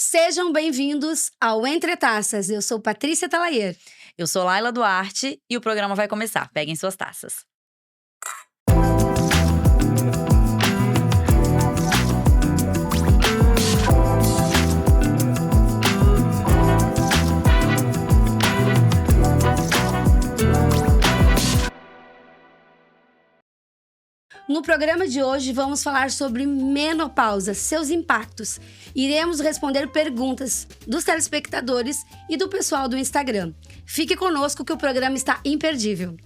Sejam bem-vindos ao Entre Taças. Eu sou Patrícia Talayer. Eu sou Laila Duarte e o programa vai começar. Peguem suas taças. No programa de hoje, vamos falar sobre menopausa, seus impactos. Iremos responder perguntas dos telespectadores e do pessoal do Instagram. Fique conosco que o programa está imperdível.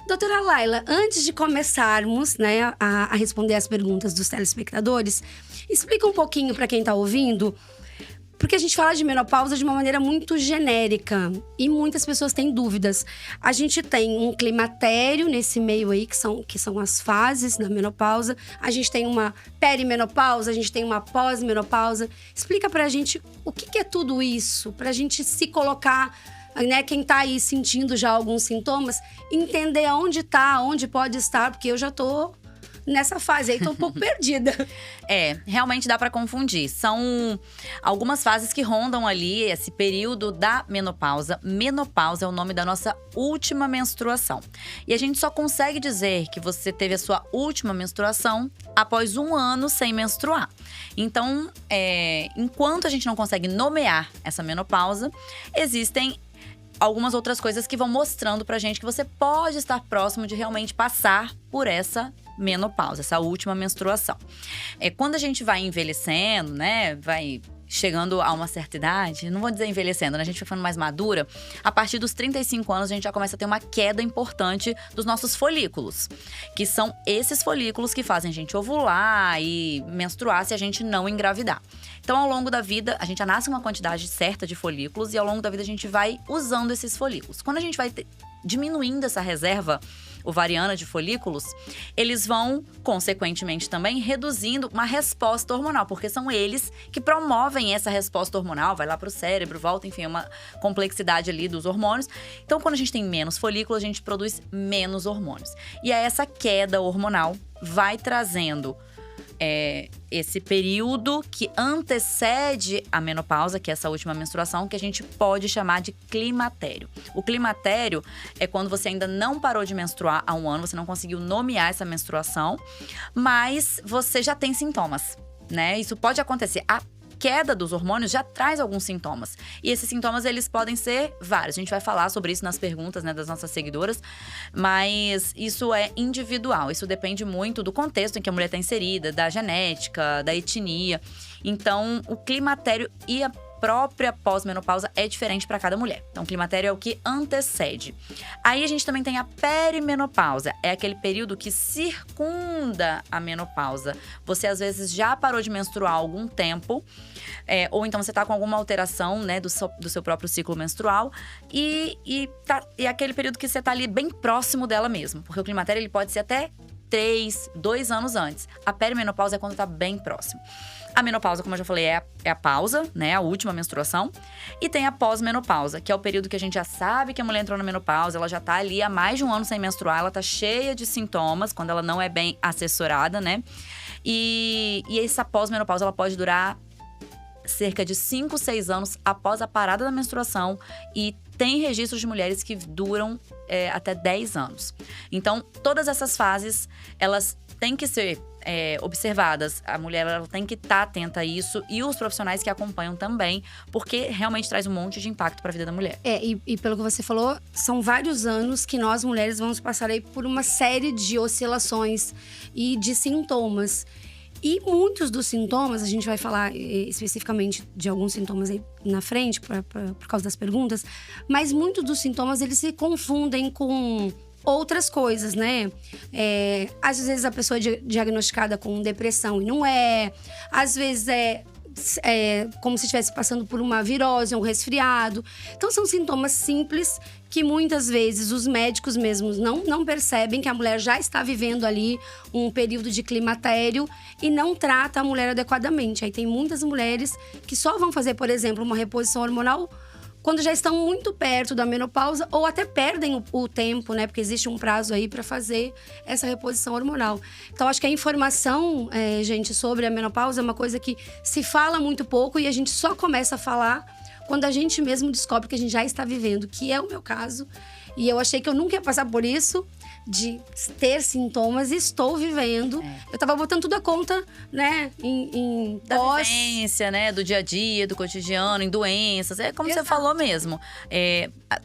Doutora Laila, antes de começarmos a responder as perguntas dos telespectadores, explica um pouquinho para quem está ouvindo, porque a gente fala de menopausa de uma maneira muito genérica e muitas pessoas têm dúvidas. A gente tem um climatério nesse meio aí, que são as fases da menopausa. A gente tem uma perimenopausa, a gente tem uma pós-menopausa. Explica pra gente o que é tudo isso, pra gente se colocar, né, quem tá aí sentindo já alguns sintomas, entender onde pode estar, porque eu já tô nessa fase aí, tô um pouco perdida. Realmente dá pra confundir. São algumas fases que rondam ali esse período da menopausa. Menopausa é o nome da nossa última menstruação. E a gente só consegue dizer que você teve a sua última menstruação após 1 ano sem menstruar. Então, enquanto a gente não consegue nomear essa menopausa, existem algumas outras coisas que vão mostrando pra gente que você pode estar próximo de realmente passar por essa menopausa, essa última menstruação. Quando a gente vai envelhecendo, né, vai chegando a uma certa idade, não vou dizer envelhecendo, né, a gente vai ficando mais madura, a partir dos 35 anos a gente já começa a ter uma queda importante dos nossos folículos, que são esses folículos que fazem a gente ovular e menstruar se a gente não engravidar. Então, ao longo da vida, a gente já nasce com uma quantidade certa de folículos e ao longo da vida a gente vai usando esses folículos. Quando a gente vai diminuindo essa reserva ovariana de folículos, eles vão, consequentemente também, reduzindo uma resposta hormonal, porque são eles que promovem essa resposta hormonal, vai lá pro cérebro, volta, enfim, é uma complexidade ali dos hormônios. Então, quando a gente tem menos folículos, a gente produz menos hormônios. E aí, essa queda hormonal vai trazendo esse período que antecede a menopausa, que é essa última menstruação, que a gente pode chamar de climatério. O climatério é quando você ainda não parou de menstruar há 1 ano, você não conseguiu nomear essa menstruação, mas você já tem sintomas, né? Isso pode acontecer. A queda dos hormônios já traz alguns sintomas. E esses sintomas, eles podem ser vários. A gente vai falar sobre isso nas perguntas, né, das nossas seguidoras. Mas isso é individual. Isso depende muito do contexto em que a mulher está inserida, da genética, da etnia. Então, o climatério e a própria pós-menopausa é diferente para cada mulher. Então, o climatério é o que antecede. Aí, a gente também tem a perimenopausa. É aquele período que circunda a menopausa. Você, às vezes, já parou de menstruar há algum tempo. Ou então, você tá com alguma alteração, né, do seu próprio ciclo menstrual. E é aquele período que você tá ali bem próximo dela mesmo. Porque o climatério, ele pode ser até 2 anos antes. A perimenopausa é quando tá bem próximo. A menopausa, como eu já falei, é a pausa, né? A última menstruação. E tem a pós-menopausa, que é o período que a gente já sabe que a mulher entrou na menopausa, ela já tá ali há mais de 1 ano sem menstruar, ela tá cheia de sintomas, quando ela não é bem assessorada, né? E essa pós-menopausa, ela pode durar cerca de 5, 6 anos após a parada da menstruação. E tem registros de mulheres que duram até 10 anos. Então, todas essas fases, elas têm que ser observadas. A mulher, ela tem que estar atenta a isso. E os profissionais que acompanham também, porque realmente traz um monte de impacto para a vida da mulher. E pelo que você falou, são vários anos que nós mulheres vamos passar aí por uma série de oscilações e de sintomas. E muitos dos sintomas, a gente vai falar especificamente de alguns sintomas aí na frente, por causa das perguntas, mas muitos dos sintomas, eles se confundem com outras coisas, né? Às vezes a pessoa é diagnosticada com depressão e não é. Às vezes é como se estivesse passando por uma virose, um resfriado. Então, são sintomas simples que muitas vezes os médicos mesmos não percebem que a mulher já está vivendo ali um período de climatério e não trata a mulher adequadamente. Aí tem muitas mulheres que só vão fazer, por exemplo, uma reposição hormonal quando já estão muito perto da menopausa ou até perdem o tempo, né? Porque existe um prazo aí para fazer essa reposição hormonal. Então, acho que a informação, gente, sobre a menopausa é uma coisa que se fala muito pouco e a gente só começa a falar quando a gente mesmo descobre que a gente já está vivendo, que é o meu caso. E eu achei que eu nunca ia passar por isso, de ter sintomas, e estou vivendo. Eu tava botando tudo a conta, né, em da vivência, né, do dia a dia, do cotidiano, em doenças. É como você falou mesmo.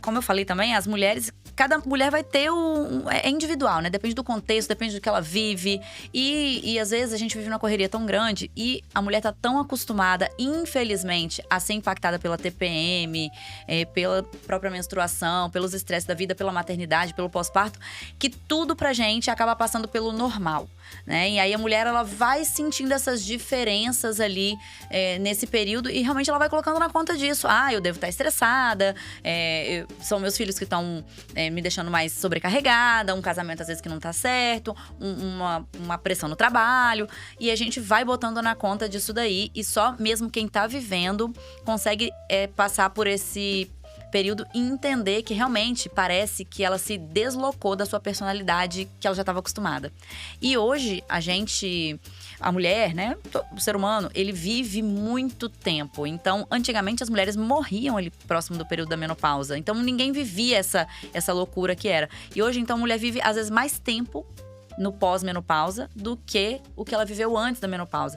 Como eu falei também, as mulheres… Cada mulher vai ter é individual, né? Depende do contexto, depende do que ela vive. E às vezes a gente vive numa correria tão grande e a mulher tá tão acostumada, infelizmente, a ser impactada pela TPM, pela própria menstruação, pelos estresses da vida, pela maternidade, pelo pós-parto, que tudo pra gente acaba passando pelo normal, né? E aí a mulher, ela vai sentindo essas diferenças ali nesse período e realmente ela vai colocando na conta disso. Eu devo estar estressada, são meus filhos que estão… me deixando mais sobrecarregada, um casamento às vezes que não tá certo, uma pressão no trabalho. E a gente vai botando na conta disso daí. E só mesmo quem tá vivendo consegue passar por esse período e entender que realmente parece que ela se deslocou da sua personalidade que ela já estava acostumada. E hoje, a mulher, né, o ser humano, ele vive muito tempo. Então, antigamente as mulheres morriam ali próximo do período da menopausa. Então, ninguém vivia essa loucura que era. E hoje, então, a mulher vive, às vezes, mais tempo no pós-menopausa do que o que ela viveu antes da menopausa.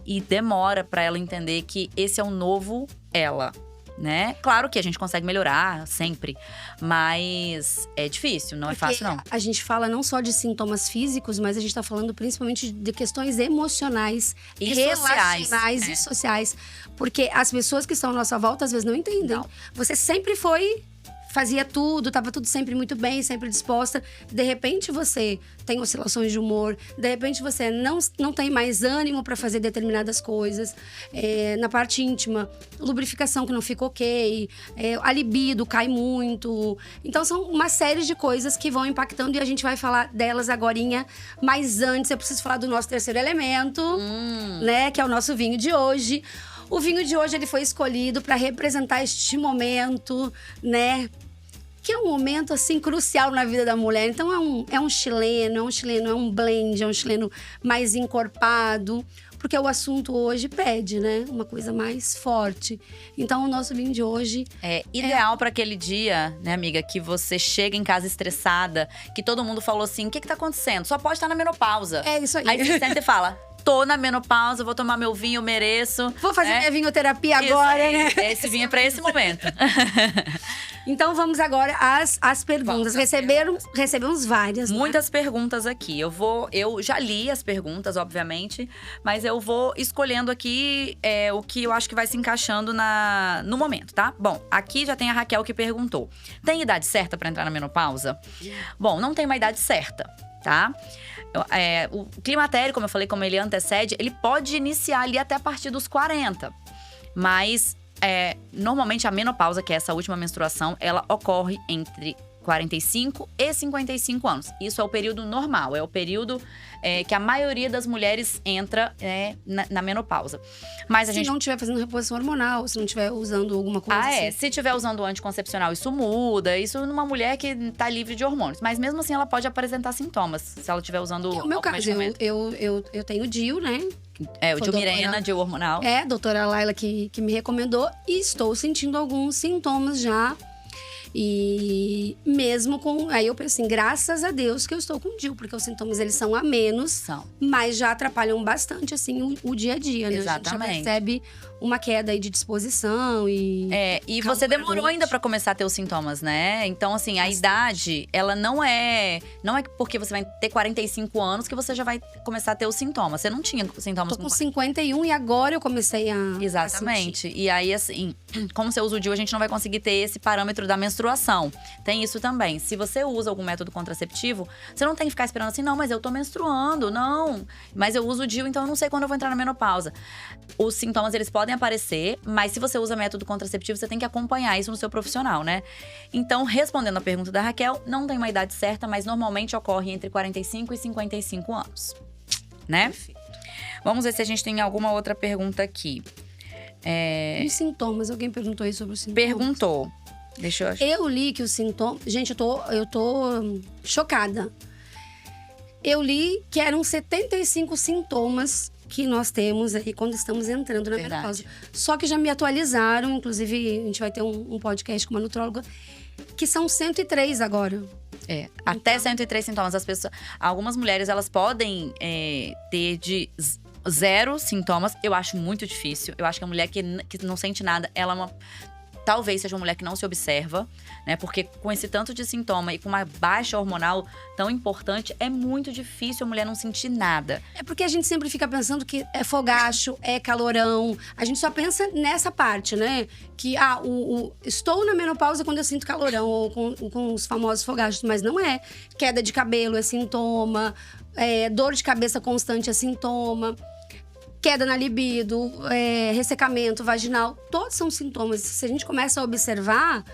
E demora para ela entender que esse é o novo ela, né? Claro que a gente consegue melhorar sempre, mas é difícil, não é fácil não. A gente fala não só de sintomas físicos, mas a gente tá falando principalmente de questões emocionais, e relacionais e sociais. Porque as pessoas que estão à nossa volta às vezes não entendem. Não. Você sempre fazia tudo, tava tudo sempre muito bem, sempre disposta. De repente você tem oscilações de humor, de repente você não tem mais ânimo para fazer determinadas coisas. Na parte íntima, lubrificação que não fica ok, a libido cai muito. Então são uma série de coisas que vão impactando e a gente vai falar delas agorinha. Mas antes eu preciso falar do nosso terceiro elemento, né, que é o nosso vinho de hoje. O vinho de hoje ele foi escolhido para representar este momento, né? Que é um momento, assim, crucial na vida da mulher. Então, é um chileno, é um blend, é um chileno mais encorpado. Porque o assunto hoje pede, né? Uma coisa mais forte. Então, o nosso vinho de hoje… É ideal para aquele dia, né, amiga? Que você chega em casa estressada, que todo mundo falou assim, o que tá acontecendo? Só pode estar na menopausa. É isso aí. Aí você senta e fala… Tô na menopausa, vou tomar meu vinho, eu mereço. Vou fazer minha vinhoterapia agora, né? Esse vinho é pra esse momento. Então vamos agora às perguntas. Recebemos várias. Muitas perguntas aqui. Eu já li as perguntas, obviamente, mas eu vou escolhendo aqui o que eu acho que vai se encaixando no momento, tá? Bom, aqui já tem a Raquel que perguntou: tem idade certa pra entrar na menopausa? Bom, não tem uma idade certa, tá? O climatério, como eu falei, como ele antecede, ele pode iniciar ali até a partir dos 40. Mas, normalmente, a menopausa, que é essa última menstruação, ela ocorre entre 45 e 55 anos. Isso é o período normal, é o período que a maioria das mulheres entra na menopausa. Mas se não estiver fazendo reposição hormonal, se não estiver usando alguma coisa assim. Se estiver usando o anticoncepcional, isso muda. Isso numa mulher que tá livre de hormônios. Mas mesmo assim, ela pode apresentar sintomas, se ela estiver usando o meu caso, eu tenho DIU, né? O DIU Mirena, DIU hormonal. Doutora Laila que me recomendou. E estou sentindo alguns sintomas já. E mesmo com… Aí eu pensei assim, graças a Deus que eu estou com DIU. Porque os sintomas, eles são a menos. Mas já atrapalham bastante, assim, o dia a dia, né? Exatamente. A gente já percebe uma queda aí de disposição e… E você demorou ainda pra começar a ter os sintomas, né? Então, assim, a idade, ela não é porque você vai ter 45 anos que você já vai começar a ter os sintomas. Você não tinha sintomas com 51 e agora eu comecei a… Exatamente. E aí, assim, como você usa o DIU, a gente não vai conseguir ter esse parâmetro da menstruação. Tem isso também. Se você usa algum método contraceptivo, você não tem que ficar esperando assim, não, mas eu tô menstruando, não. Mas eu uso o DIU, então eu não sei quando eu vou entrar na menopausa. Os sintomas, eles podem aparecer, mas se você usa método contraceptivo, você tem que acompanhar isso no seu profissional, né? Então, respondendo a pergunta da Raquel, não tem uma idade certa, mas normalmente ocorre entre 45 e 55 anos, né? Perfeito. Vamos ver se a gente tem alguma outra pergunta aqui. sintomas. Alguém perguntou aí sobre os sintomas? Perguntou. Deixa eu achar. Eu li que os sintomas… Gente, eu tô chocada. Eu li que eram 75 sintomas que nós temos aí quando estamos entrando na menopausa. Só que já me atualizaram, inclusive a gente vai ter um podcast com uma nutróloga, que são 103 agora. Até 103 sintomas. Algumas mulheres, elas podem ter de 0 sintomas. Eu acho muito difícil. Eu acho que a mulher que não sente nada, ela talvez seja uma mulher que não se observa, né? Porque com esse tanto de sintoma e com uma baixa hormonal tão importante, é muito difícil a mulher não sentir nada. É porque a gente sempre fica pensando que é fogacho, é calorão. A gente só pensa nessa parte, né? Que estou na menopausa quando eu sinto calorão, ou com os famosos fogachos, mas não é. Queda de cabelo é sintoma, dor de cabeça constante é sintoma. Queda na libido, ressecamento vaginal, todos são sintomas. Se a gente começa a observar,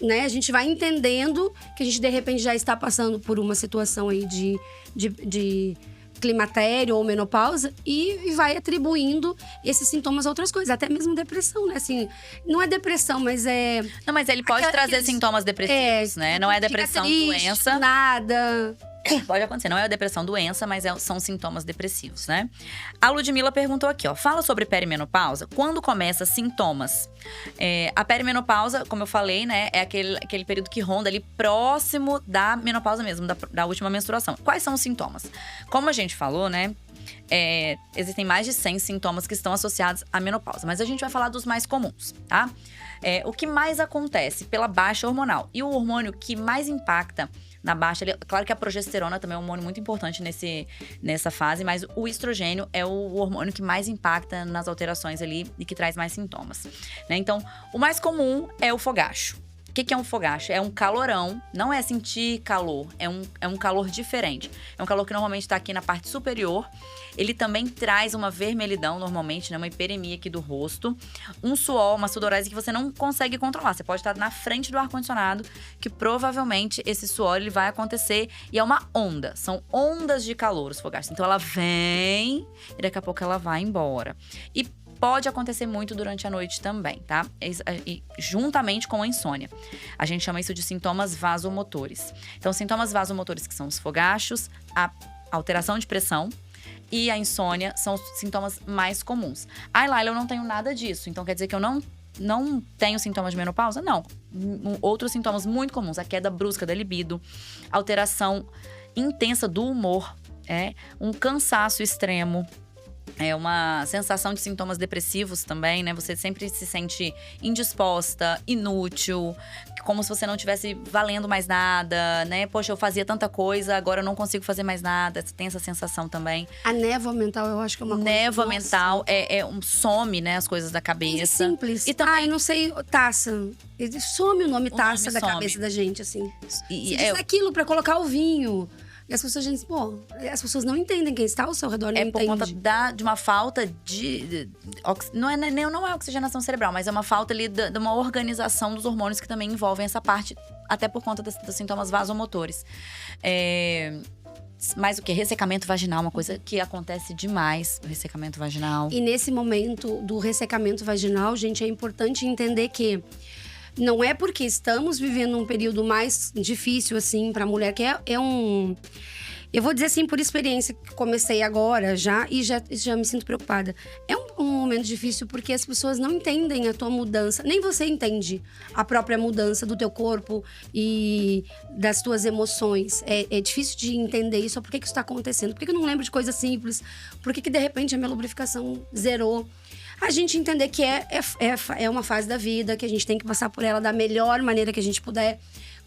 né, a gente vai entendendo que a gente, de repente, já está passando por uma situação aí de climatério ou menopausa e vai atribuindo esses sintomas a outras coisas, até mesmo depressão, né? Assim, não é depressão, mas é… Não, mas ele pode trazer sintomas depressivos, né? Não é depressão, triste, doença. Nada… Pode acontecer, não é depressão, doença, mas são sintomas depressivos, né? A Ludmilla perguntou aqui, ó. Fala sobre perimenopausa. Quando começa sintomas? A perimenopausa, como eu falei, né? É aquele período que ronda ali próximo da menopausa mesmo, da última menstruação. Quais são os sintomas? Como a gente falou, né? Existem mais de 100 sintomas que estão associados à menopausa. Mas a gente vai falar dos mais comuns, tá? O que mais acontece pela baixa hormonal. E o hormônio que mais impacta na baixa, claro que a progesterona também é um hormônio muito importante nessa fase, mas o estrogênio é o hormônio que mais impacta nas alterações ali e que traz mais sintomas, né? Então, o mais comum é o fogacho. O que é um fogacho? É um calorão, não é sentir calor, é um calor diferente. É um calor que normalmente está aqui na parte superior. Ele também traz uma vermelhidão, normalmente, né? Uma hiperemia aqui do rosto. Um suor, uma sudorese que você não consegue controlar. Você pode estar na frente do ar-condicionado, que provavelmente esse suor ele vai acontecer. E é uma onda, são ondas de calor os fogachos. Então ela vem e daqui a pouco ela vai embora. E pode acontecer muito durante a noite também, tá? E juntamente com a insônia. A gente chama isso de sintomas vasomotores. Então, sintomas vasomotores que são os fogachos, a alteração de pressão e a insônia são os sintomas mais comuns. Ai, Laila, eu não tenho nada disso. Então, quer dizer que eu não tenho sintomas de menopausa? Não. Outros sintomas muito comuns. A queda brusca da libido, alteração intensa do humor, um cansaço extremo, uma sensação de sintomas depressivos também, né? Você sempre se sente indisposta, inútil, como se você não estivesse valendo mais nada, né? Poxa, eu fazia tanta coisa, agora eu não consigo fazer mais nada. Você tem essa sensação também. A névoa mental, eu acho que é uma coisa… Névoa mental, some, né? As coisas da cabeça. É simples. E também… Ai, não sei, taça. Some o nome taça da some. cabeça da gente, assim. E diz aquilo pra colocar o vinho. E as pessoas dizem, as pessoas não entendem quem está ao seu redor, não entende. Por conta de uma falta não é oxigenação cerebral, mas é uma falta ali de uma organização dos hormônios que também envolvem essa parte, até por conta dos sintomas vasomotores. Mas o que? Ressecamento vaginal, uma coisa que acontece demais, o ressecamento vaginal. E nesse momento do ressecamento vaginal, gente, é importante entender que não é porque estamos vivendo um período mais difícil, assim, para a mulher, que eu vou dizer assim, por experiência, que comecei agora já e já me sinto preocupada. É um momento difícil porque as pessoas não entendem a tua mudança. Nem você entende a própria mudança do teu corpo e das tuas emoções. É difícil de entender isso. Por que isso está acontecendo? Por que eu não lembro de coisas simples? Por que de repente a minha lubrificação zerou? A gente entender que é uma fase da vida, que a gente tem que passar por ela da melhor maneira que a gente puder,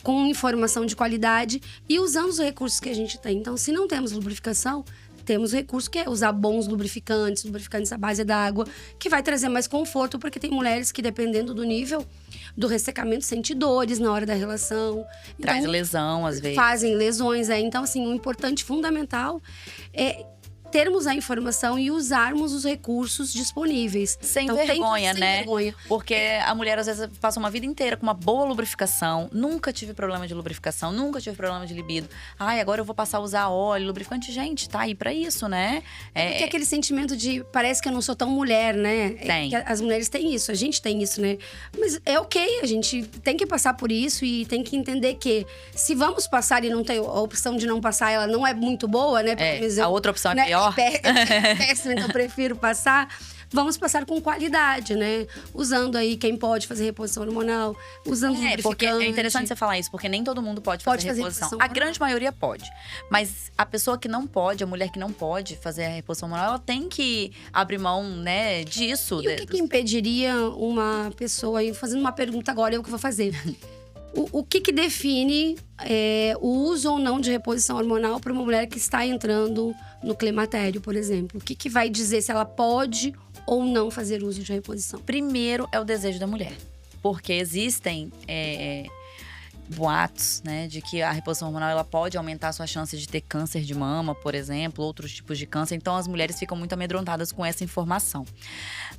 com informação de qualidade e usando os recursos que a gente tem. Então, se não temos lubrificação, temos recurso que é usar bons lubrificantes à base d'água, que vai trazer mais conforto, porque tem mulheres que, dependendo do nível do ressecamento, sentem dores na hora da relação. Traz lesão, às vezes. Fazem lesões, Então, assim, o importante, fundamental, é termos a informação e usarmos os recursos disponíveis. Sem Então, vergonha, sem né? vergonha. Porque a mulher, às vezes, passa uma vida inteira com uma boa lubrificação. Nunca tive problema de lubrificação, nunca tive problema de libido. Ai, agora eu vou passar a usar óleo, lubrificante. Gente, tá aí pra isso, né? Porque aquele sentimento de parece que eu não sou tão mulher, né? Tem. Que as mulheres têm isso, a gente tem isso, né? Mas é ok, a gente tem que passar por isso e tem que entender que se vamos passar e não tem a opção de não passar, ela não é muito boa, né? A outra opção é né? pior. É péssima, então eu prefiro passar. Vamos passar com qualidade, né? Usando aí quem pode fazer reposição hormonal, usando lubrificante. Porque é interessante você falar isso, porque nem todo mundo pode fazer reposição. A grande maioria pode. Mas a pessoa que não pode, a mulher que não pode fazer a reposição hormonal, ela tem que abrir mão, né, disso. E o que impediria uma pessoa aí, fazendo uma pergunta agora, é o que eu vou fazer. O que define o uso ou não de reposição hormonal para uma mulher que está entrando no climatério, por exemplo? O que vai dizer se ela pode ou não fazer uso de reposição? Primeiro é o desejo da mulher. Porque existem boatos, né, de que a reposição hormonal ela pode aumentar a sua chance de ter câncer de mama, por exemplo, outros tipos de câncer. Então, as mulheres ficam muito amedrontadas com essa informação.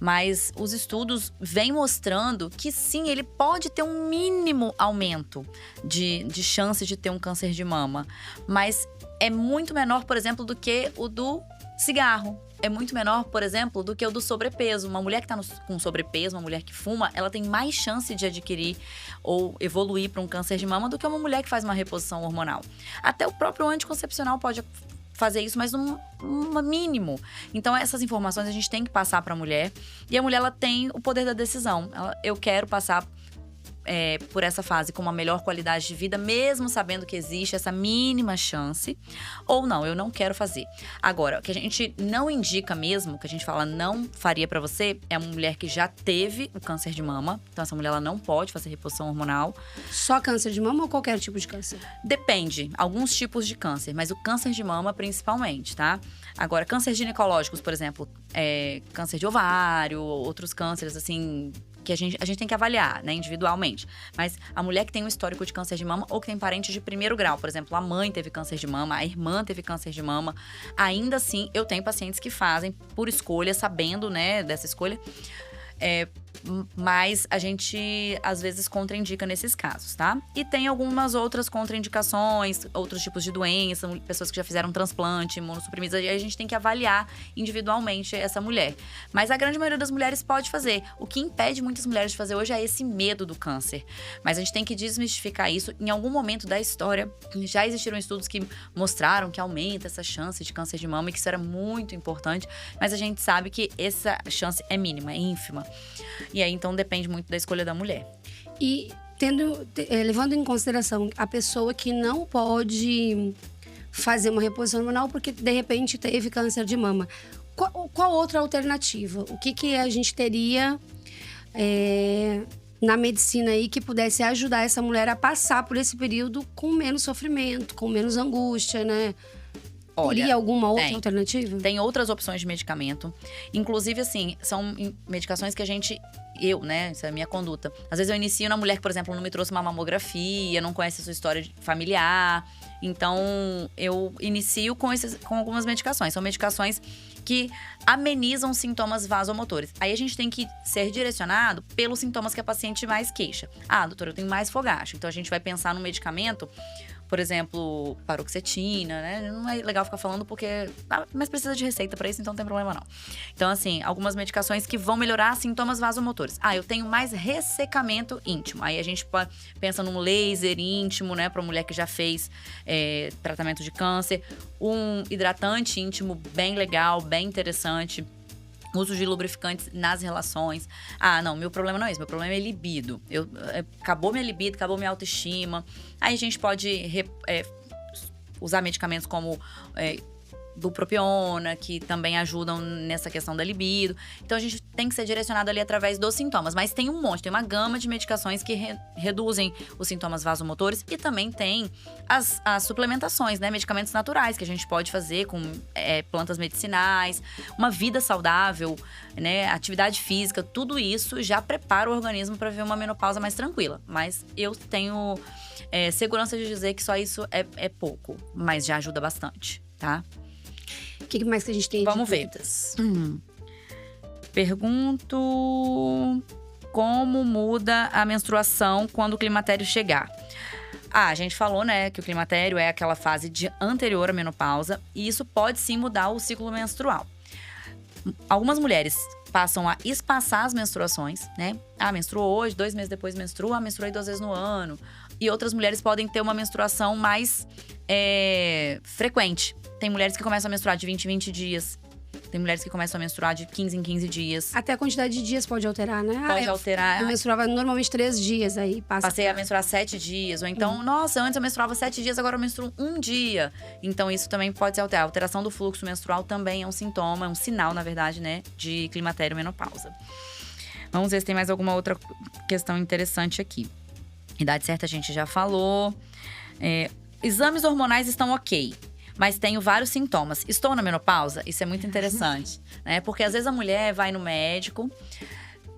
Mas os estudos vêm mostrando que sim, ele pode ter um mínimo aumento de chance de ter um câncer de mama. Mas é muito menor, por exemplo, do que o do cigarro. É muito menor, por exemplo, do que o do sobrepeso. Uma mulher que está com sobrepeso, uma mulher que fuma, ela tem mais chance de adquirir ou evoluir para um câncer de mama do que uma mulher que faz uma reposição hormonal. Até o próprio anticoncepcional pode fazer isso, mas um mínimo. Então, essas informações a gente tem que passar para a mulher. E a mulher, ela tem o poder da decisão. Eu quero passar por essa fase com uma melhor qualidade de vida, mesmo sabendo que existe essa mínima chance, ou não, eu não quero fazer. Agora, o que a gente não indica mesmo, que a gente fala não faria pra você, é uma mulher que já teve o câncer de mama. Então, essa mulher ela não pode fazer reposição hormonal. Só câncer de mama ou qualquer tipo de câncer? Depende, alguns tipos de câncer, mas o câncer de mama principalmente, tá? Agora, cânceres ginecológicos, por exemplo, câncer de ovário, outros cânceres, assim, que a gente tem que avaliar, né, individualmente. Mas a mulher que tem um histórico de câncer de mama ou que tem parentes de primeiro grau, por exemplo, a mãe teve câncer de mama, a irmã teve câncer de mama, ainda assim, eu tenho pacientes que fazem por escolha, sabendo, né, dessa escolha. Mas a gente, às vezes, contraindica nesses casos, tá? E tem algumas outras contraindicações, outros tipos de doença, pessoas que já fizeram transplante, imunossuprimidas, e a gente tem que avaliar individualmente essa mulher. Mas a grande maioria das mulheres pode fazer. O que impede muitas mulheres de fazer hoje é esse medo do câncer. Mas a gente tem que desmistificar isso. Em algum momento da história, já existiram estudos que mostraram que aumenta essa chance de câncer de mama e que isso era muito importante, mas a gente sabe que essa chance é mínima, é ínfima. E aí, então, depende muito da escolha da mulher. E levando em consideração a pessoa que não pode fazer uma reposição hormonal porque, de repente, teve câncer de mama, qual outra alternativa? O que a gente teria na medicina aí que pudesse ajudar essa mulher a passar por esse período com menos sofrimento, com menos angústia, né? Teria alguma outra alternativa? Tem outras opções de medicamento. Inclusive, assim, são medicações que né, essa é a minha conduta. Às vezes eu inicio na mulher que, por exemplo, não me trouxe uma mamografia, não conhece a sua história familiar. Então, eu inicio com algumas medicações. São medicações que amenizam sintomas vasomotores. Aí a gente tem que ser direcionado pelos sintomas que a paciente mais queixa. Ah, doutora, eu tenho mais fogacho. Então, a gente vai pensar num medicamento, por exemplo, paroxetina, né? Não é legal ficar falando porque... mas precisa de receita pra isso, então não tem problema não. Então, assim, algumas medicações que vão melhorar sintomas vasomotores. Ah, eu tenho mais ressecamento íntimo. Aí a gente pensa num laser íntimo, né? Pra mulher que já fez tratamento de câncer. Um hidratante íntimo bem legal, bem interessante. Uso de lubrificantes nas relações. Ah, não, meu problema não é esse. Meu problema é libido. Acabou minha libido, acabou minha autoestima. Aí a gente pode usar medicamentos como bupropiona, que também ajudam nessa questão da libido. Então, a gente tem que ser direcionado ali através dos sintomas. Mas tem tem uma gama de medicações que reduzem os sintomas vasomotores. E também tem as suplementações, né? Medicamentos naturais que a gente pode fazer com plantas medicinais. Uma vida saudável, né? Atividade física, tudo isso já prepara o organismo para viver uma menopausa mais tranquila. Mas eu tenho segurança de dizer que só isso é pouco. Mas já ajuda bastante, tá? que mais que a gente tem? Vamos ver. Pergunto como muda a menstruação quando o climatério chegar. A gente falou, né, que o climatério é aquela fase anterior à menopausa e isso pode sim mudar o ciclo menstrual. Algumas mulheres passam a espaçar as menstruações, né? Menstruou hoje, 2 meses depois menstrua, menstruei 2 vezes no ano. E outras mulheres podem ter uma menstruação mais frequente. Tem mulheres que começam a menstruar de 20 em 20 dias. Tem mulheres que começam a menstruar de 15 em 15 dias. Até a quantidade de dias pode alterar, né? Pode alterar. Eu menstruava normalmente 3 dias, aí passei a menstruar 7 dias. Ou então, nossa, antes eu menstruava 7 dias, agora eu menstruo 1 dia. Então, isso também pode se alterar. A alteração do fluxo menstrual também é um sintoma, é um sinal, na verdade, né? De climatério e menopausa. Vamos ver se tem mais alguma outra questão interessante aqui. Idade certa a gente já falou. Exames hormonais estão ok, mas tenho vários sintomas. Estou na menopausa? Isso é muito interessante, né? Porque às vezes a mulher vai no médico,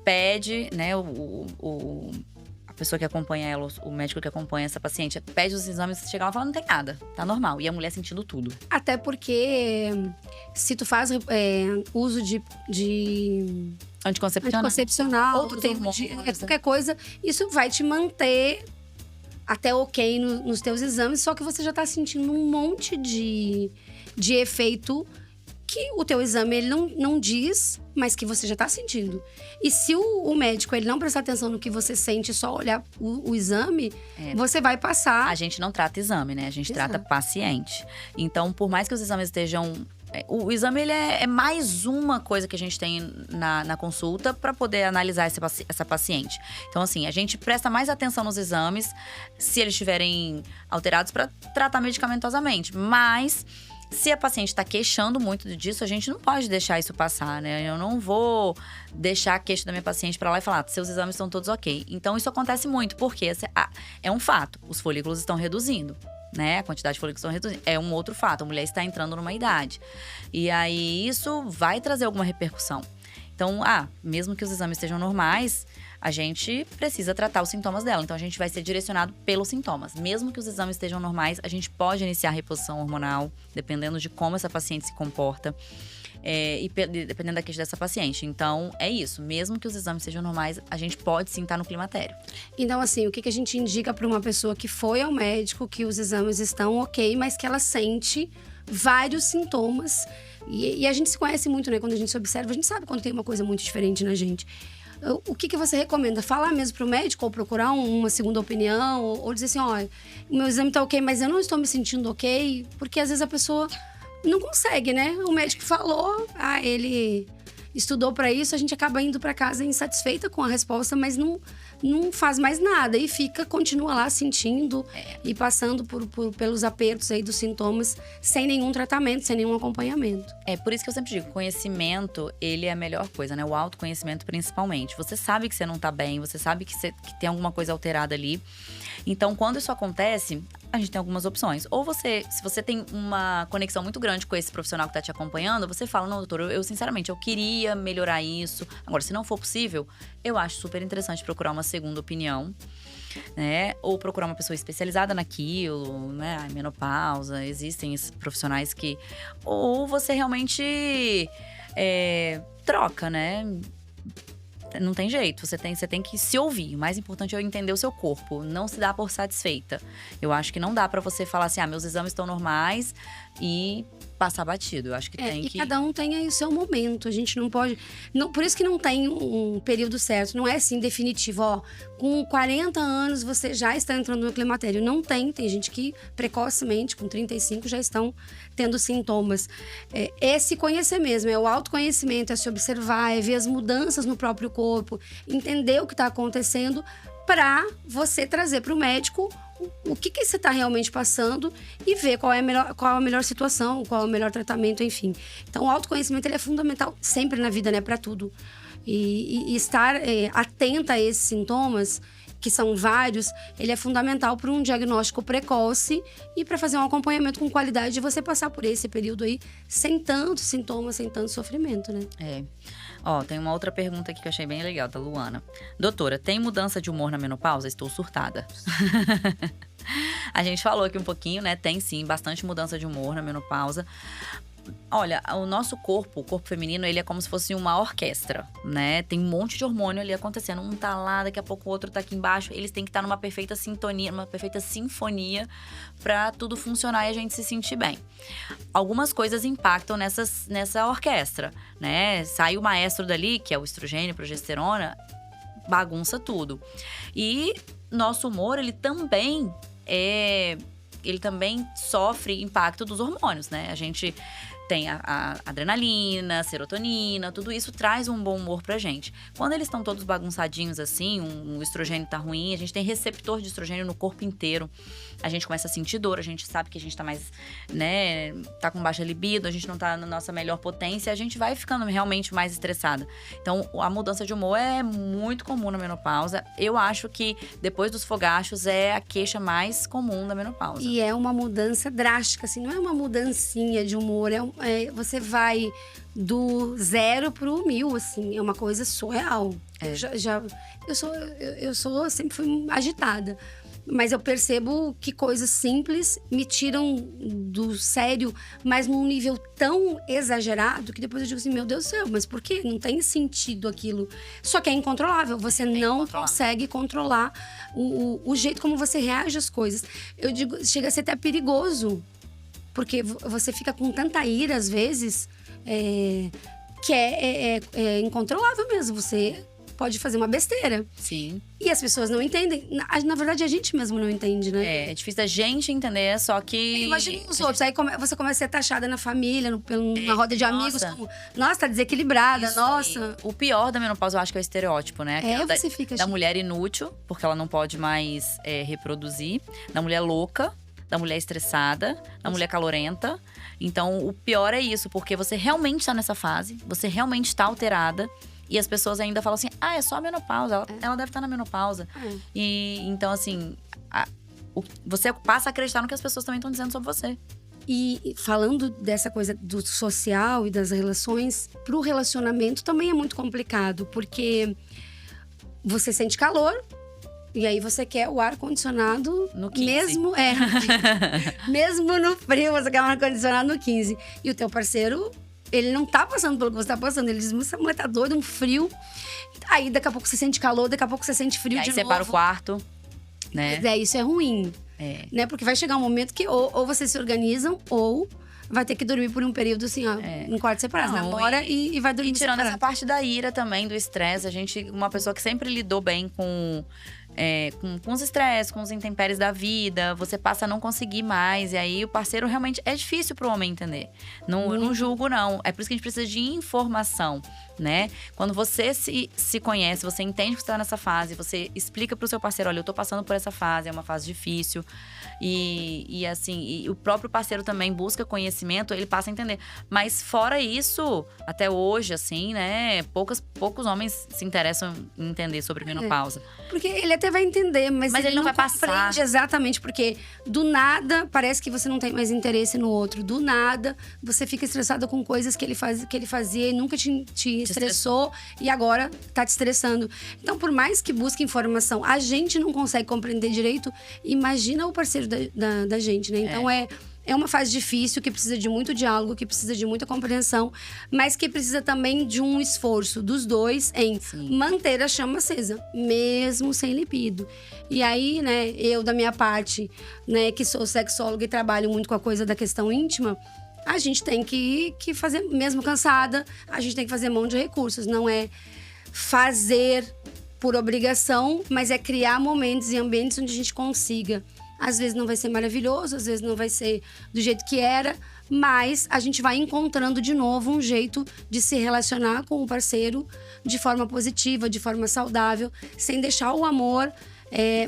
pede, né, a pessoa que acompanha ela, o médico que acompanha essa paciente, pede os exames, chega lá e fala, não tem nada, tá normal. E a mulher sentindo tudo. Até porque se tu faz uso de anticoncepcional, qualquer coisa, isso vai te manter até ok nos teus exames, só que você já tá sentindo um monte de efeito que o teu exame ele não diz, mas que você já tá sentindo. E se o médico ele não prestar atenção no que você sente, só olhar o exame, você vai passar. A gente não trata exame, né? A gente trata paciente. Então, por mais que os exames estejam… O exame ele é mais uma coisa que a gente tem na consulta para poder analisar essa paciente. Então, assim, a gente presta mais atenção nos exames se eles estiverem alterados para tratar medicamentosamente. Mas se a paciente está queixando muito disso, a gente não pode deixar isso passar, né? Eu não vou deixar a queixa da minha paciente para lá e falar, seus exames estão todos ok. Então, isso acontece muito, porque é um fato, os folículos estão reduzindo. Né? A quantidade de folículos estão reduzindo. É um outro fato, a mulher está entrando numa idade. E aí, isso vai trazer alguma repercussão. Então, mesmo que os exames estejam normais, a gente precisa tratar os sintomas dela. Então, a gente vai ser direcionado pelos sintomas. Mesmo que os exames estejam normais, a gente pode iniciar a reposição hormonal, dependendo de como essa paciente se comporta. E dependendo da queixa dessa paciente. Então, é isso. Mesmo que os exames sejam normais, a gente pode sim estar no climatério. Então, assim, o que a gente indica para uma pessoa que foi ao médico, que os exames estão ok, mas que ela sente vários sintomas. E a gente se conhece muito, né? Quando a gente se observa, a gente sabe quando tem uma coisa muito diferente na gente. O que você recomenda? Falar mesmo pro médico ou procurar uma segunda opinião? Ou dizer assim, olha, o meu exame tá ok, mas eu não estou me sentindo ok? Porque às vezes a pessoa não consegue, né? O médico falou, ele estudou para isso, a gente acaba indo para casa insatisfeita com a resposta, mas não faz mais nada e continua lá sentindo e passando pelos apertos aí dos sintomas sem nenhum tratamento, sem nenhum acompanhamento. Por isso que eu sempre digo, conhecimento, ele é a melhor coisa, né? O autoconhecimento principalmente. Você sabe que você não tá bem, você sabe que tem alguma coisa alterada ali. Então, quando isso acontece, a gente tem algumas opções. Ou se você tem uma conexão muito grande com esse profissional que tá te acompanhando, você fala, não, doutor, eu sinceramente, eu queria melhorar isso. Agora, se não for possível, eu acho super interessante procurar uma segunda opinião, né? Ou procurar uma pessoa especializada naquilo, né? Menopausa, existem esses profissionais que… Ou você realmente troca, né? Não tem jeito, você tem que se ouvir. O mais importante é entender o seu corpo, não se dar por satisfeita. Eu acho que não dá pra você falar assim, meus exames estão normais e passar batido. Eu acho que tem que… E cada um tem aí o seu momento, a gente não pode… por isso que não tem um período certo, não é assim definitivo, com 40 anos você já está entrando no climatério. Não tem gente que precocemente, com 35, já estão tendo sintomas. É se conhecer mesmo, é o autoconhecimento, é se observar, é ver as mudanças no próprio corpo, entender o que está acontecendo para você trazer para o médico o que você está realmente passando e ver qual é a melhor situação, qual é o melhor tratamento, enfim. Então, o autoconhecimento ele é fundamental sempre na vida, né, para tudo. E estar atenta a esses sintomas, que são vários, ele é fundamental para um diagnóstico precoce e para fazer um acompanhamento com qualidade de você passar por esse período aí sem tantos sintomas, sem tanto sofrimento, né? Tem uma outra pergunta aqui que eu achei bem legal, da Luana. Doutora, tem mudança de humor na menopausa? Estou surtada. A gente falou aqui um pouquinho, né? Tem sim, bastante mudança de humor na menopausa. Olha, o nosso corpo, o corpo feminino, ele é como se fosse uma orquestra, né? Tem um monte de hormônio ali acontecendo. Um tá lá, daqui a pouco o outro tá aqui embaixo. Eles têm que estar numa perfeita sintonia, numa perfeita sinfonia pra tudo funcionar e a gente se sentir bem. Algumas coisas impactam nessa orquestra, né? Sai o maestro dali, que é o estrogênio, progesterona, bagunça tudo. E nosso humor, ele também sofre impacto dos hormônios, né? A gente tem a adrenalina, a serotonina, tudo isso traz um bom humor pra gente. Quando eles estão todos bagunçadinhos assim, o estrogênio tá ruim, a gente tem receptor de estrogênio no corpo inteiro. A gente começa a sentir dor, a gente sabe que a gente tá mais, né, tá com baixa libido, a gente não tá na nossa melhor potência, a gente vai ficando realmente mais estressada. Então, a mudança de humor é muito comum na menopausa. Eu acho que depois dos fogachos é a queixa mais comum da menopausa. E é uma mudança drástica, assim, não é uma mudancinha de humor, você vai do 0 pro 1000, assim, é uma coisa surreal. Eu sempre fui agitada, mas eu percebo que coisas simples me tiram do sério, mas num nível tão exagerado que depois eu digo assim, meu Deus do céu, mas por quê? Não tem sentido aquilo. Só que é incontrolável, você não consegue controlar o jeito como você reage às coisas. Eu digo, chega a ser até perigoso. Porque você fica com tanta ira, às vezes, que é incontrolável mesmo. Você pode fazer uma besteira. Sim. E as pessoas não entendem. Na verdade, a gente mesmo não entende, né? É difícil da gente entender, só que… Imagina os outros. Aí você começa a ser taxada na família, na roda de amigos. Como, nossa, tá desequilibrada, Isso, nossa. O pior da menopausa, eu acho que é o estereótipo, né? Você fica… Da mulher inútil, porque ela não pode mais reproduzir. Da mulher louca. Da mulher estressada, da mulher calorenta. Então, o pior é isso, porque você realmente tá nessa fase, você realmente tá alterada. E as pessoas ainda falam assim, é só a menopausa, ela deve estar na menopausa. E então, assim, você passa a acreditar no que as pessoas também estão dizendo sobre você. E falando dessa coisa do social e das relações, pro relacionamento também é muito complicado, porque você sente calor. E aí você quer o ar-condicionado no 15. Mesmo no frio, você quer o ar-condicionado no 15. E o teu parceiro, ele não tá passando pelo que você tá passando. Ele diz, essa mulher tá doida, um frio. Aí daqui a pouco você sente calor, daqui a pouco você sente frio de novo. Aí separa o quarto, né? Isso é ruim. Né? Porque vai chegar um momento que ou vocês se organizam, ou vai ter que dormir por um período assim, em quarto separado. Namora e vai dormir tirando separado. essa parte da ira também, do estresse. Uma pessoa que sempre lidou bem com os estresses, com os intempéries da vida, você passa a não conseguir mais. E aí o parceiro realmente é difícil pro homem entender. Não julgo, não. É por isso que a gente precisa de informação, né? Quando você se conhece, você entende que você tá nessa fase, você explica pro seu parceiro, olha, eu tô passando por essa fase, é uma fase difícil. E o próprio parceiro também busca conhecimento, ele passa a entender. Mas fora isso, até hoje, assim, né? Poucos homens se interessam em entender sobre menopausa. Porque ele até vai entender, mas ele não vai passar. Exatamente, porque do nada parece que você não tem mais interesse no outro. Do nada, você fica estressada com coisas que ele fazia e nunca te estressou e agora tá te estressando. Então, por mais que busque informação, a gente não consegue compreender direito. Imagina o parceiro da gente, né? Então, é uma fase difícil, que precisa de muito diálogo, que precisa de muita compreensão, mas que precisa também de um esforço dos dois em manter a chama acesa, mesmo sem libido. E aí, né, eu da minha parte, né, que sou sexóloga e trabalho muito com a coisa da questão íntima, a gente tem que fazer, mesmo cansada, a gente tem que fazer mão de recursos. Não é fazer por obrigação, mas é criar momentos e ambientes onde a gente consiga. Às vezes não vai ser maravilhoso, às vezes não vai ser do jeito que era, mas a gente vai encontrando de novo um jeito de se relacionar com o parceiro de forma positiva, de forma saudável, sem deixar o amor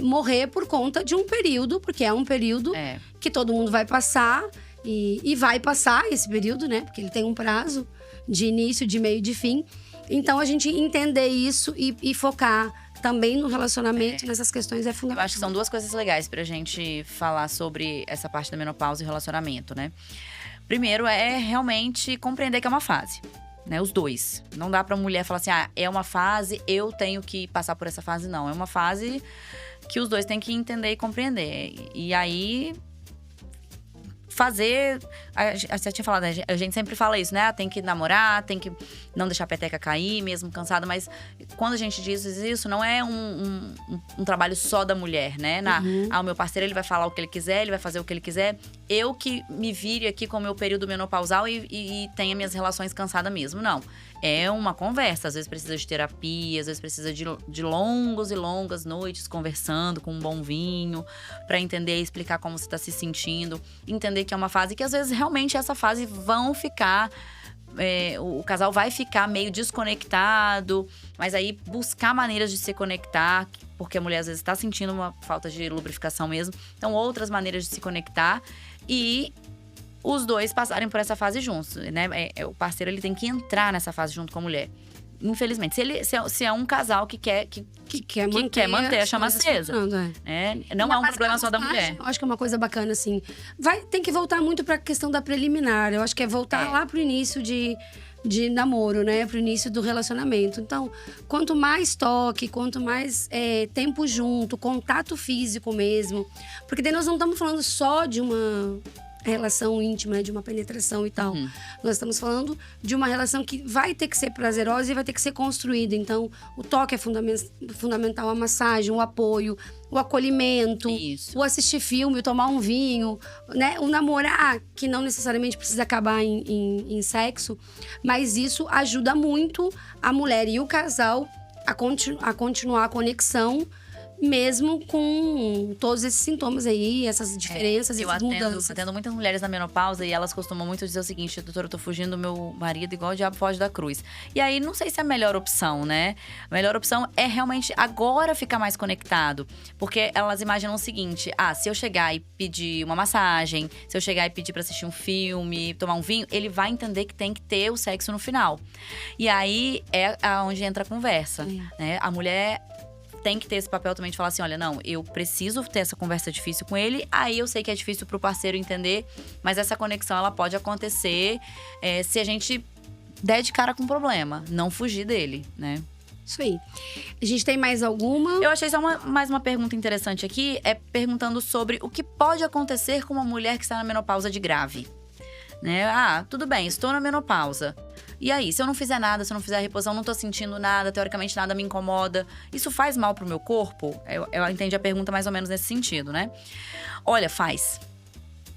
morrer por conta de um período, porque é um período que todo mundo vai passar e vai passar esse período, né? Porque ele tem um prazo de início, de meio e de fim. Então, a gente entender isso e focar também no relacionamento, nessas questões é fundamental. Eu acho que são duas coisas legais pra gente falar sobre essa parte da menopausa e relacionamento, né? Primeiro é realmente compreender que é uma fase, né? Os dois. Não dá pra mulher falar assim, é uma fase, eu tenho que passar por essa fase. Não, é uma fase que os dois têm que entender e compreender. E aí… fazer… Você tinha falado, a gente sempre fala isso, né? Tem que namorar, tem que não deixar a peteca cair, mesmo cansada. Mas quando a gente diz isso, não é um trabalho só da mulher, né? O meu parceiro, ele vai falar o que ele quiser, ele vai fazer o que ele quiser. Eu que me vire aqui com o meu período menopausal e tenha minhas relações cansadas mesmo. Não. É uma conversa. Às vezes precisa de terapia, às vezes precisa de longos e longas noites conversando com um bom vinho, pra entender e explicar como você tá se sentindo. Entender que é uma fase que às vezes realmente essa fase vão ficar… o casal vai ficar meio desconectado, mas aí buscar maneiras de se conectar, porque a mulher às vezes tá sentindo uma falta de lubrificação mesmo. Então, outras maneiras de se conectar e os dois passarem por essa fase juntos, né? O parceiro, ele tem que entrar nessa fase junto com a mulher. Infelizmente, se é um casal que quer manter a chama acesa. Não é um problema só da mulher. Eu acho que é uma coisa bacana, assim. Tem que voltar muito pra questão da preliminar. Eu acho que é voltar lá pro início de namoro, né? Pro início do relacionamento. Então, quanto mais toque, quanto mais tempo junto, contato físico mesmo. Porque daí nós não estamos falando só de uma relação íntima, de uma penetração e tal. Nós estamos falando de uma relação que vai ter que ser prazerosa e vai ter que ser construída. Então, o toque é fundamental, a massagem, o apoio, o acolhimento, o assistir filme, o tomar um vinho, né? O namorar, que não necessariamente precisa acabar em sexo, mas isso ajuda muito a mulher e o casal a continuar a conexão, mesmo com todos esses sintomas aí, essas diferenças e essas mudanças. Eu atendo muitas mulheres na menopausa e elas costumam muito dizer o seguinte: doutora, eu tô fugindo do meu marido igual o diabo foge da cruz. E aí, não sei se é a melhor opção, né? A melhor opção é realmente agora ficar mais conectado. Porque elas imaginam o seguinte: se eu chegar e pedir uma massagem, se eu chegar e pedir pra assistir um filme, tomar um vinho, ele vai entender que tem que ter o sexo no final. E aí, é onde entra a conversa, né? A mulher tem que ter esse papel também de falar assim: olha, não, eu preciso ter essa conversa difícil com ele. Aí eu sei que é difícil pro parceiro entender, mas essa conexão, ela pode acontecer se a gente der de cara com o problema, não fugir dele, né? Isso aí. A gente tem mais alguma? Eu achei só mais uma pergunta interessante aqui, perguntando sobre o que pode acontecer com uma mulher que está na menopausa de grave, né? Tudo bem, estou na menopausa. E aí, se eu não fizer nada, se eu não fizer a reposição, não tô sentindo nada, teoricamente nada me incomoda, isso faz mal pro meu corpo? Eu entendi a pergunta mais ou menos nesse sentido, né? Olha, faz,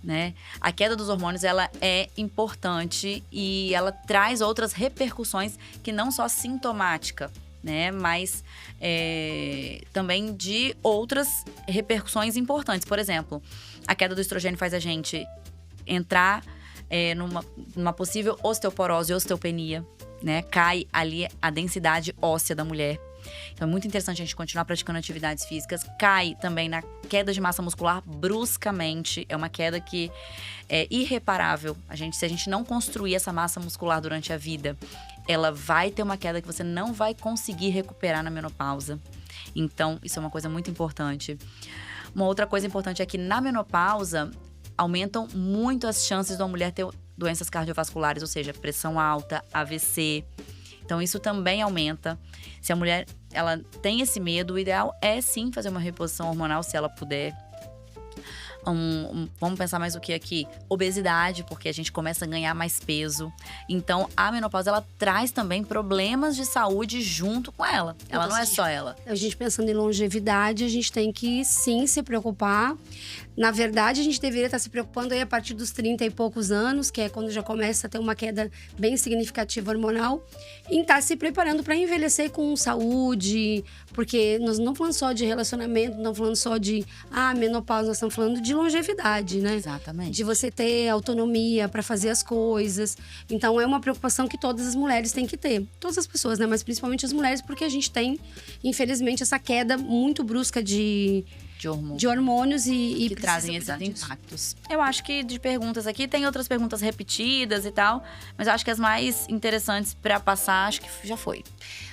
né? A queda dos hormônios, ela é importante e ela traz outras repercussões que não só sintomática, né? Mas também de outras repercussões importantes. Por exemplo, a queda do estrogênio faz a gente entrar numa possível osteoporose e osteopenia, né? Cai ali a densidade óssea da mulher. Então é muito interessante a gente continuar praticando atividades físicas. Cai também na queda de massa muscular bruscamente. É uma queda que é irreparável. Se a gente não construir essa massa muscular durante a vida, ela vai ter uma queda que você não vai conseguir recuperar na menopausa. Então, isso é uma coisa muito importante. Uma outra coisa importante é que na menopausa aumentam muito as chances de uma mulher ter doenças cardiovasculares, ou seja, pressão alta, AVC. Então, isso também aumenta. Se a mulher ela tem esse medo, o ideal é sim fazer uma reposição hormonal, se ela puder. Vamos pensar mais o que aqui? Obesidade, porque a gente começa a ganhar mais peso. Então, a menopausa, ela traz também problemas de saúde junto com ela. Ela não é só ela. A gente pensando em longevidade, a gente tem que sim se preocupar. Na verdade, a gente deveria estar se preocupando aí a partir dos 30 e poucos anos, que é quando já começa a ter uma queda bem significativa hormonal, em estar se preparando para envelhecer com saúde, porque nós não estamos falando só de relacionamento, não estamos falando só de menopausa, nós estamos falando de longevidade, né? Exatamente. De você ter autonomia para fazer as coisas. Então, é uma preocupação que todas as mulheres têm que ter. Todas as pessoas, né? Mas principalmente as mulheres, porque a gente tem, infelizmente, essa queda muito brusca de hormônios e que trazem esses impactos. Eu acho que de perguntas aqui, tem outras perguntas repetidas e tal, mas eu acho que as mais interessantes para passar, acho que já foi.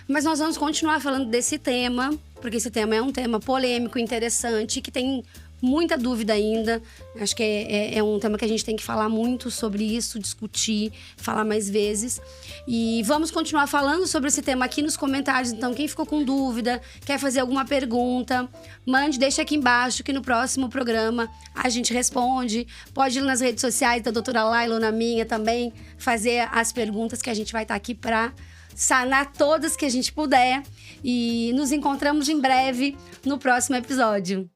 Mas nós vamos continuar falando desse tema, porque esse tema é um tema polêmico, interessante, que tem muita dúvida ainda. Acho que é um tema que a gente tem que falar muito sobre isso, discutir, falar mais vezes. E vamos continuar falando sobre esse tema aqui nos comentários. Então, quem ficou com dúvida, quer fazer alguma pergunta, deixa aqui embaixo que no próximo programa a gente responde. Pode ir nas redes sociais da doutora Laila, na minha também, fazer as perguntas que a gente vai estar aqui para sanar todas que a gente puder. E nos encontramos em breve no próximo episódio.